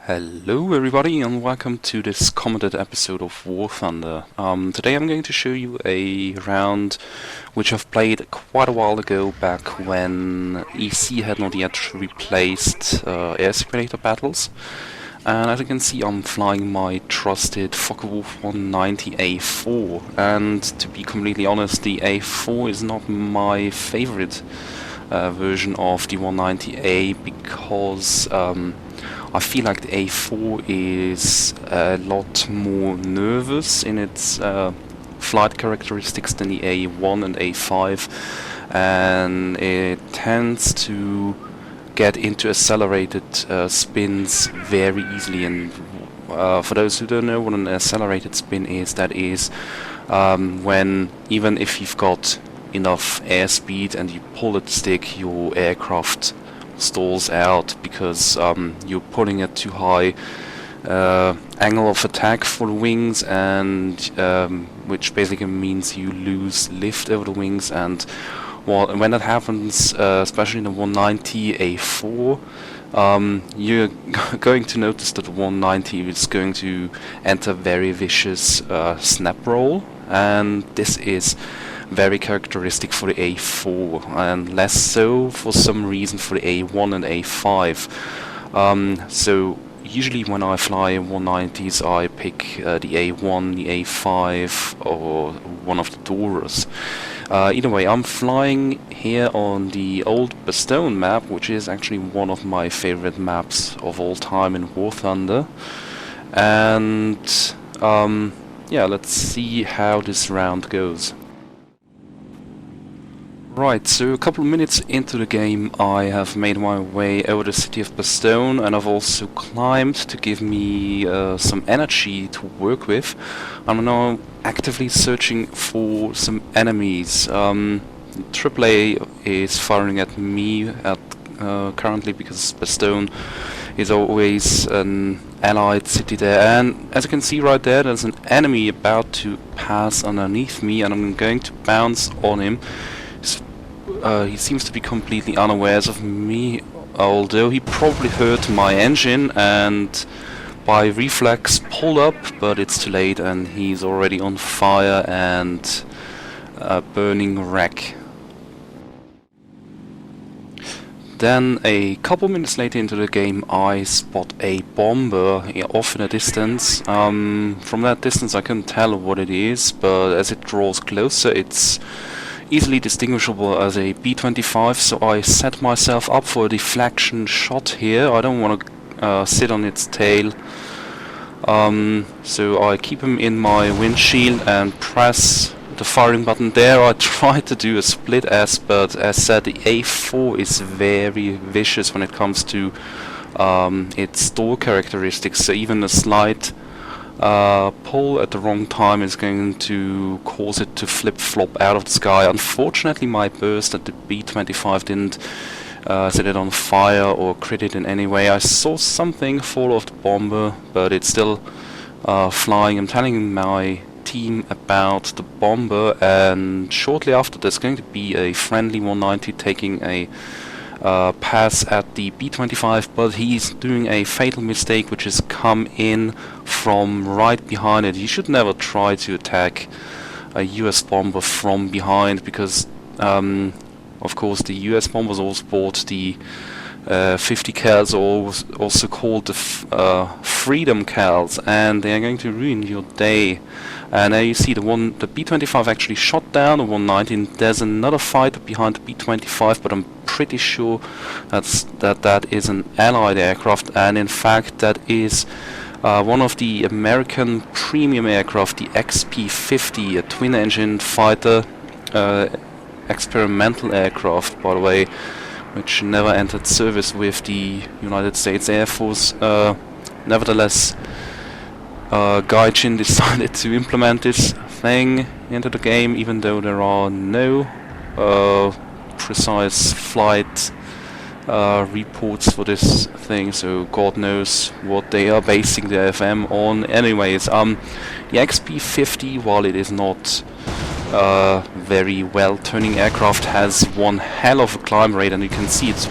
Hello everybody and welcome to this commented episode of War Thunder. Today I'm going to show you a round which I've played quite a while ago, back when EC had not yet replaced air simulator battles. And as you can see, I'm flying my trusted Wulf 190A4, and to be completely honest, the A4 is not my favorite version of the 190A because I feel like the A4 is a lot more nervous in its flight characteristics than the A1 and A5, and it tends to get into accelerated spins very easily. And for those who don't know what an accelerated spin is, that is when even if you've got enough airspeed and you pull at the stick, your aircraft stalls out because you're pulling at too high angle of attack for the wings, and which basically means you lose lift over the wings. And when that happens, especially in the 190A4, you're going to notice that the 190 is going to enter very vicious snap roll, and this is very characteristic for the A4 and less so for some reason for the A1 and A5. So usually when I fly 190s I pick the A1, the A5 or one of the Doras. Either way, I'm flying here on the old Bastogne map, which is actually one of my favorite maps of all time in War Thunder. And yeah, let's see how this round goes. Right, so a couple of minutes into the game I have made my way over the city of Bastogne, and I've also climbed to give me some energy to work with. I'm now actively searching for some enemies. AAA is firing at me currently because Bastogne is always an allied city there, and as you can see right there, there's an enemy about to pass underneath me, and I'm going to bounce on him. He seems to be completely unawares of me, although he probably heard my engine and by reflex pulled up, but it's too late and he's already on fire and burning wreck. Then a couple minutes later into the game I spot a bomber off in a distance. From that distance I couldn't tell what it is, but as it draws closer it's easily distinguishable as a B-25, so I set myself up for a deflection shot here. I don't want to sit on its tail, so I keep him in my windshield and press the firing button there. I tried to do a split S, but as said, the A4 is very vicious when it comes to its stall characteristics, so even a slight pull at the wrong time is going to cause it to flip-flop out of the sky. Unfortunately, my burst at the B-25 didn't set it on fire or crit it in any way. I saw something fall off the bomber, but it's still flying. I'm telling my team about the bomber, and shortly after there's going to be a friendly 190 taking a pass at the B-25, but he's doing a fatal mistake, which is come in from right behind it. You should never try to attack a US bomber from behind, because of course the US bombers also bought the 50 cals, or also called the Freedom cals, and they are going to ruin your day. And there you see the B-25 actually shot down the 190, and there's another fighter behind the B-25, but I'm pretty sure that is an allied aircraft, and in fact that is one of the American premium aircraft, the XP-50, a twin-engine fighter experimental aircraft, by the way, which never entered service with the United States Air Force. Nevertheless, Gaijin decided to implement this thing into the game, even though there are no precise flight reports for this thing, so God knows what they are basing the FM on. Anyways, the XP-50, while it is not very well turning aircraft, has one hell of a climb rate, and you can see it's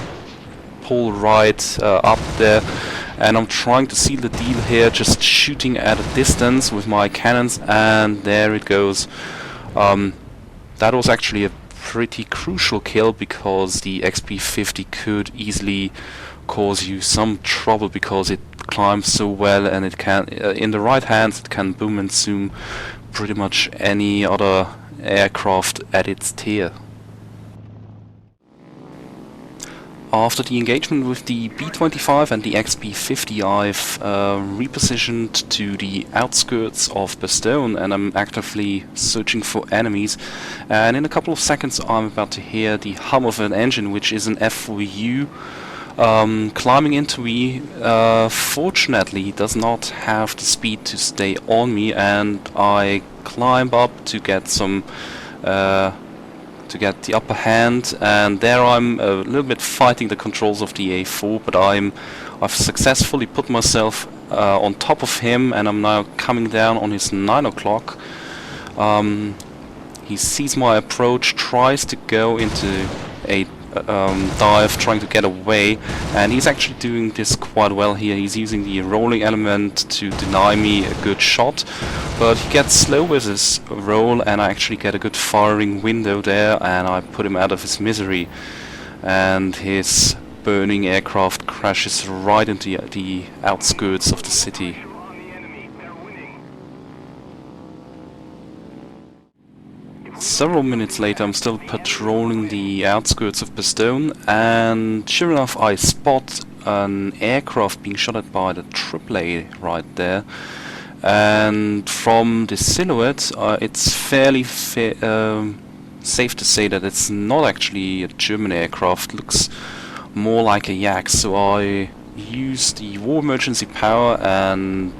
pull right up there, and I'm trying to seal the deal here, just shooting at a distance with my cannons, and there it goes. That was actually a pretty crucial kill, because the XP50 could easily cause you some trouble, because it climbs so well, and it can, in the right hands, it can boom and zoom pretty much any other aircraft at its tier. After the engagement with the B-25 and the XP-50, I've repositioned to the outskirts of Bastogne, and I'm actively searching for enemies. And in a couple of seconds I'm about to hear the hum of an engine, which is an F4U climbing into me. Fortunately, it does not have the speed to stay on me, and I climb up to get some to get the upper hand, and there I'm a little bit fighting the controls of the A4, but I've successfully put myself on top of him, and I'm now coming down on his 9 o'clock. He sees my approach, tries to go into a dive, trying to get away, and he's actually doing this quite well here. He's using the rolling element to deny me a good shot, but he gets slow with his roll, and I actually get a good firing window there, and I put him out of his misery, and his burning aircraft crashes right into the outskirts of the city. Several minutes later, I'm still patrolling the outskirts of Bastogne, and sure enough I spot an aircraft being shot at by the AAA right there. And from the silhouette, it's fairly safe to say that it's not actually a German aircraft. Looks more like a yak, so I use the war emergency power and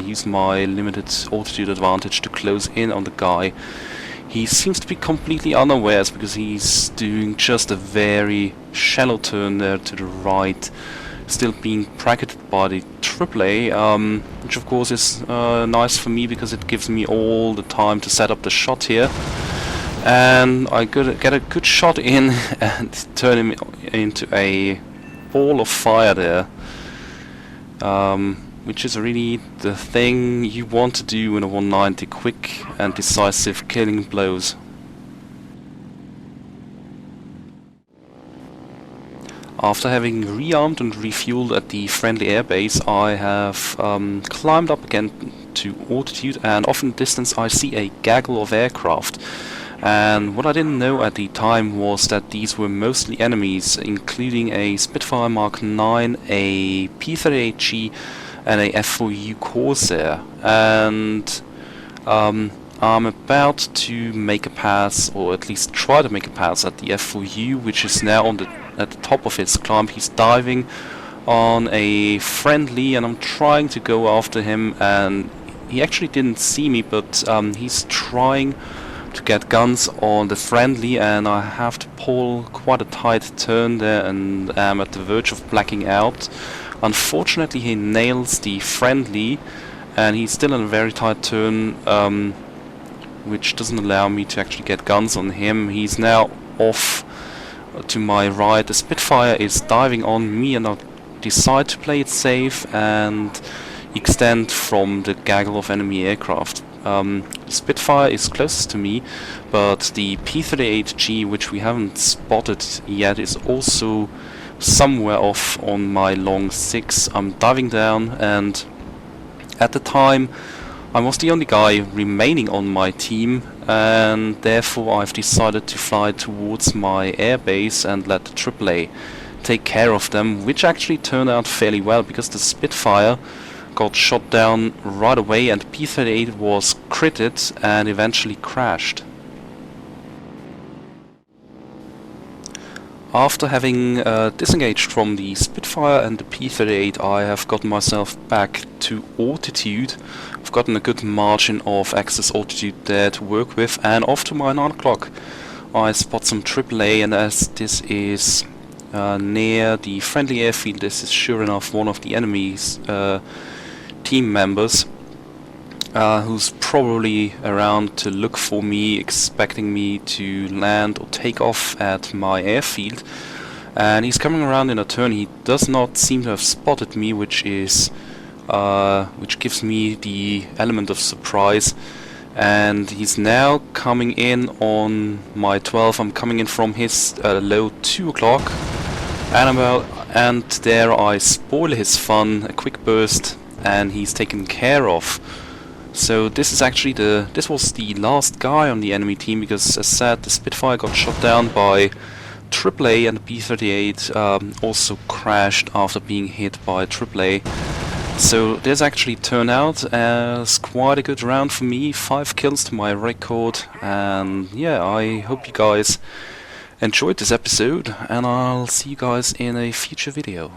use my limited altitude advantage to close in on the guy. He seems to be completely unawares, because he's doing just a very shallow turn there to the right, still being bracketed by the AAA, which of course is nice for me, because it gives me all the time to set up the shot here. And I get a good shot in and turn him into a ball of fire there, which is really the thing you want to do in a 190, quick and decisive killing blows. After having rearmed and refueled at the friendly airbase, I have climbed up again to altitude, and off in the distance I see a gaggle of aircraft. And what I didn't know at the time was that these were mostly enemies, including a Spitfire Mark 9, a P-38G, and a F4U Corsair. And I'm about to make a pass, or at least try to make a pass at the F4U, which is now at the top of his climb. He's diving on a friendly, and I'm trying to go after him, and he actually didn't see me, but he's trying to get guns on the friendly, and I have to pull quite a tight turn there, and am at the verge of blacking out. Unfortunately, he nails the friendly, and he's still in a very tight turn, which doesn't allow me to actually get guns on him. He's now off to my right. The Spitfire is diving on me, and I decide to play it safe and extend from the gaggle of enemy aircraft. The Spitfire is closest to me, but the P-38G, which we haven't spotted yet, is also somewhere off on my long 6. I'm diving down, and at the time I was the only guy remaining on my team, and therefore I've decided to fly towards my airbase and let the AAA take care of them, which actually turned out fairly well, because the Spitfire got shot down right away, and P-38 was critted and eventually crashed. After having disengaged from the Spitfire and the P-38, I have gotten myself back to altitude. I've gotten a good margin of excess altitude there to work with, and off to my 9 o'clock I spot some AAA, and as this is near the friendly airfield, this is sure enough one of the enemy's team members, who's probably around to look for me, expecting me to land or take off at my airfield. and he's coming around in a turn. He does not seem to have spotted me, which gives me the element of surprise. And he's now coming in on my 12. I'm coming in from his low 2 o'clock, and there I spoil his fun, a quick burst, and he's taken care of. So this is actually this was the last guy on the enemy team, because as said, the Spitfire got shot down by AAA, and the B-38 also crashed after being hit by AAA. So this actually turned out as quite a good round for me, 5 kills to my record, and yeah, I hope you guys enjoyed this episode, and I'll see you guys in a future video.